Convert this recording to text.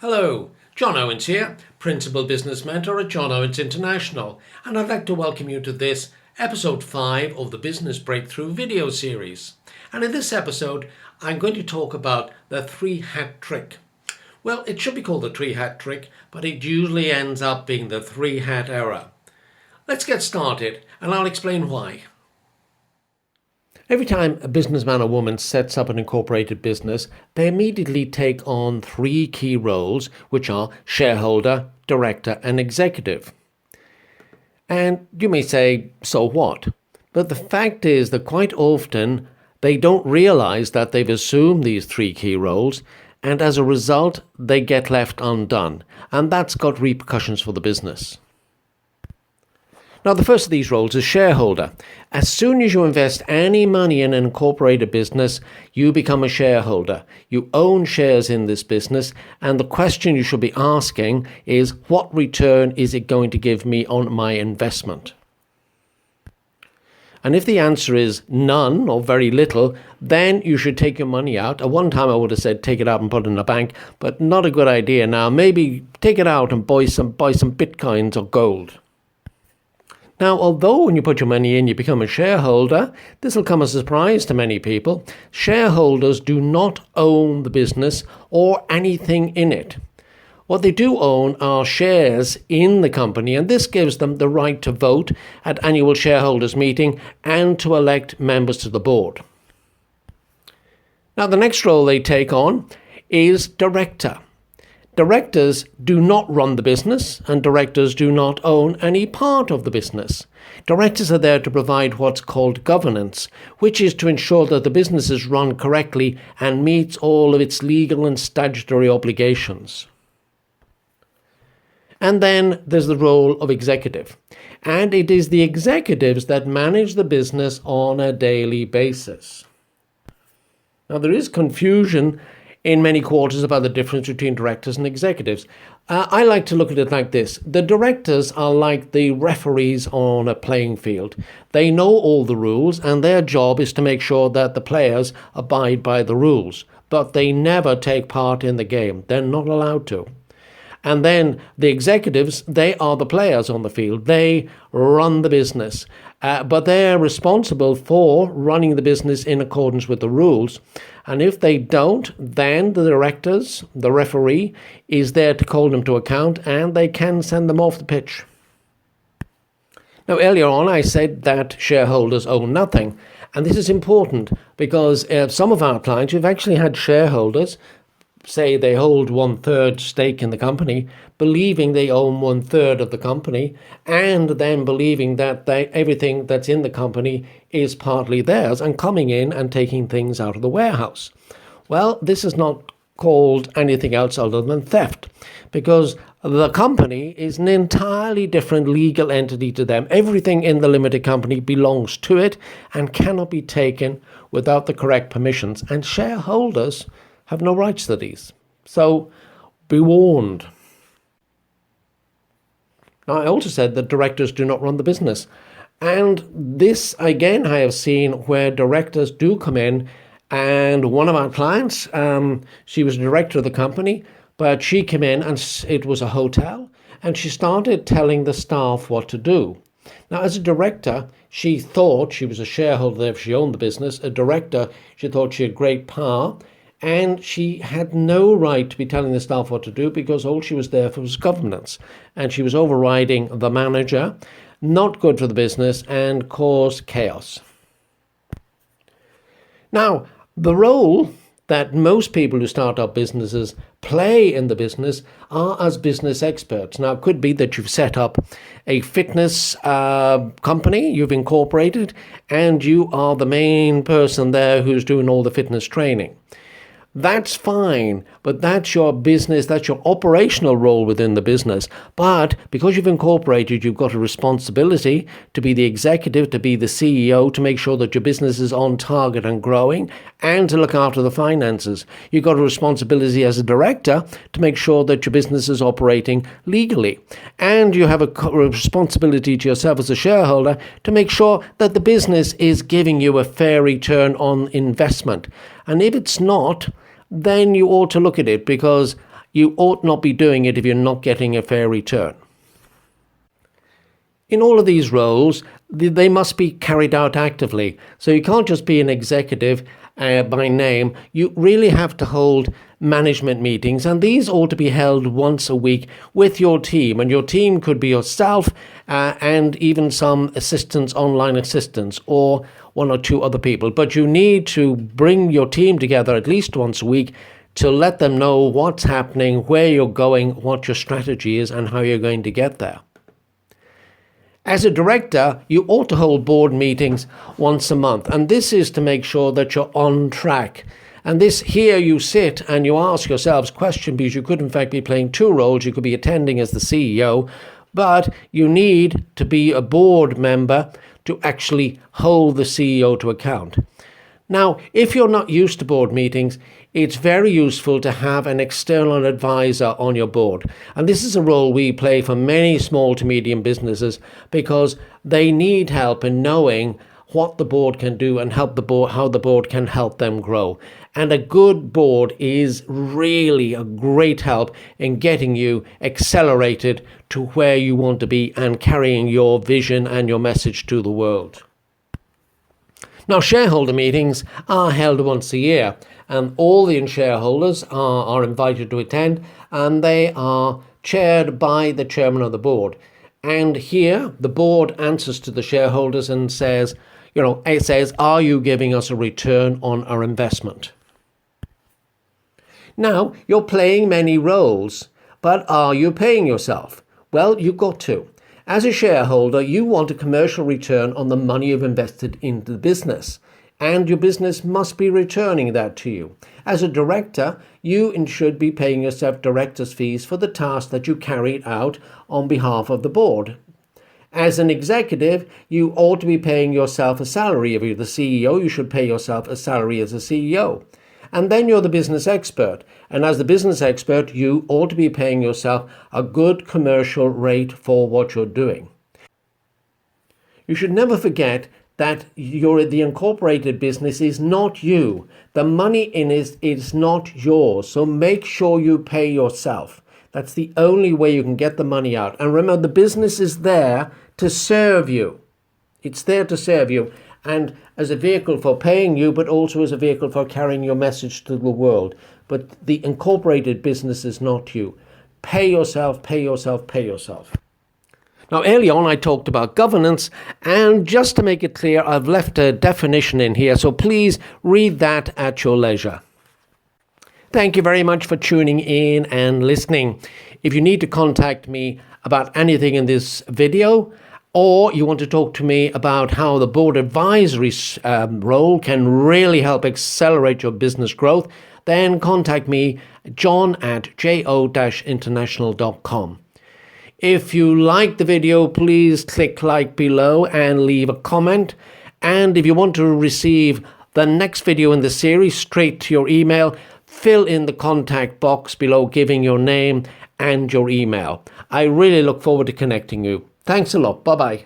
Hello, John Owens here, Principal Business Mentor at John Owens International, and I'd like to welcome you to this episode 5 of the Business Breakthrough video series. And in this episode, I'm going to talk about the 3-hat trick. Well, it should be called the 3-hat trick, but it usually ends up being the 3-hat error. Let's get started, and I'll explain why. Every time a businessman or woman sets up an incorporated business, they immediately take on 3 key roles, which are shareholder, director, and executive. And you may say, so what? But the fact is that quite often they don't realize that they've assumed these 3 key roles, and as a result, they get left undone. And that's got repercussions for the business. Now, the first of these roles is shareholder. As soon as you invest any money in an incorporated business, you become a shareholder. You own shares in this business, and the question you should be asking is, what return is it going to give me on my investment? And if the answer is none or very little, then you should take your money out. At one time I would have said take it out and put it in a bank, but not a good idea now. Maybe take it out and buy some bitcoins or gold. Now, although when you put your money in, you become a shareholder, this will come as a surprise to many people. Shareholders do not own the business or anything in it. What they do own are shares in the company, and this gives them the right to vote at annual shareholders meeting and to elect members to the board. Now, the next role they take on is director. Directors do not run the business, and directors do not own any part of the business. Directors are there to provide what's called governance, which is to ensure that the business is run correctly and meets all of its legal and statutory obligations. And then there's the role of executive. And it is the executives that manage the business on a daily basis. Now, there is confusion in many quarters about the difference between directors and executives. I like to look at it like this. The directors are like the referees on a playing field. They know all the rules, and their job is to make sure that the players abide by the rules. But they never take part in the game. They're not allowed to. And then the executives, they are the players on the field. They run the business. But they're responsible for running the business in accordance with the rules. And if they don't, then the directors, the referee, is there to call them to account, and they can send them off the pitch. Now, earlier on, I said that shareholders own nothing. And this is important because some of our clients, we've actually had shareholders say they hold 1/3 stake in the company, believing they own 1/3 of the company, and then believing that everything that's in the company is partly theirs, and coming in and taking things out of the warehouse. Well, this is not called anything else other than theft, because the company is an entirely different legal entity to them. Everything in the limited company belongs to it and cannot be taken without the correct permissions, and shareholders have no rights to these. So be warned. Now, I also said that directors do not run the business. And this, again, I have seen where directors do come in. And one of our clients, she was a director of the company, but she came in and it was a hotel, and she started telling the staff what to do. Now, as a director, she thought she was a shareholder if she owned the business. A director, she thought she had great power. And she had no right to be telling the staff what to do because all she was there for was governance. And she was overriding the manager, not good for the business, and caused chaos. Now, the role that most people who start up businesses play in the business are as business experts. Now, it could be that you've set up a fitness company, you've incorporated, and you are the main person there who's doing all the fitness training. That's fine, but that's your business, that's your operational role within the business. But because you've incorporated, you've got a responsibility to be the executive, to be the CEO, to make sure that your business is on target and growing, and to look after the finances. You've got a responsibility as a director to make sure that your business is operating legally. And you have a responsibility to yourself as a shareholder to make sure that the business is giving you a fair return on investment. And if it's not, then you ought to look at it, because you ought not be doing it if you're not getting a fair return. In all of these roles, they must be carried out actively. So you can't just be an executive by name. You really have to hold management meetings, and these ought to be held once a week with your team. And your team could be yourself and even some assistants, online assistants, or one or two other people. But you need to bring your team together at least once a week to let them know what's happening, where you're going, what your strategy is, and how you're going to get there. As a director, you ought to hold board meetings once a month, and this is to make sure that you're on track. And this, here you sit and you ask yourselves questions, because you could in fact be playing two roles. You could be attending as the CEO, but you need to be a board member to actually hold the CEO to account. Now, if you're not used to board meetings, it's very useful to have an external advisor on your board. And this is a role we play for many small to medium businesses, because they need help in knowing what the board can do and how the board can help them grow. And a good board is really a great help in getting you accelerated to where you want to be and carrying your vision and your message to the world. Now, shareholder meetings are held once a year, and all the shareholders are invited to attend, and they are chaired by the chairman of the board. And here, the board answers to the shareholders and says, it says, are you giving us a return on our investment? Now, you're playing many roles, but are you paying yourself? Well, you've got to. As a shareholder, you want a commercial return on the money you've invested into the business, and your business must be returning that to you. As a director, you should be paying yourself director's fees for the tasks that you carried out on behalf of the board. As an executive, you ought to be paying yourself a salary. If you're the CEO, you should pay yourself a salary as a CEO. And then you're the business expert. And as the business expert, you ought to be paying yourself a good commercial rate for what you're doing. You should never forget that the incorporated business is not you. The money in it is not yours. So make sure you pay yourself. That's the only way you can get the money out. And remember, the business is there to serve you. It's there to serve you. And as a vehicle for paying you, but also as a vehicle for carrying your message to the world. But the incorporated business is not you. Pay yourself, pay yourself, pay yourself. Now, early on, I talked about governance, and just to make it clear, I've left a definition in here, so please read that at your leisure. Thank you very much for tuning in and listening. If you need to contact me about anything in this video, or you want to talk to me about how the board advisory role can really help accelerate your business growth, then contact me, john@jo-international.com. If you like the video, please click like below and leave a comment. And if you want to receive the next video in the series straight to your email, fill in the contact box below giving your name and your email. I really look forward to connecting you. Thanks a lot. Bye-bye.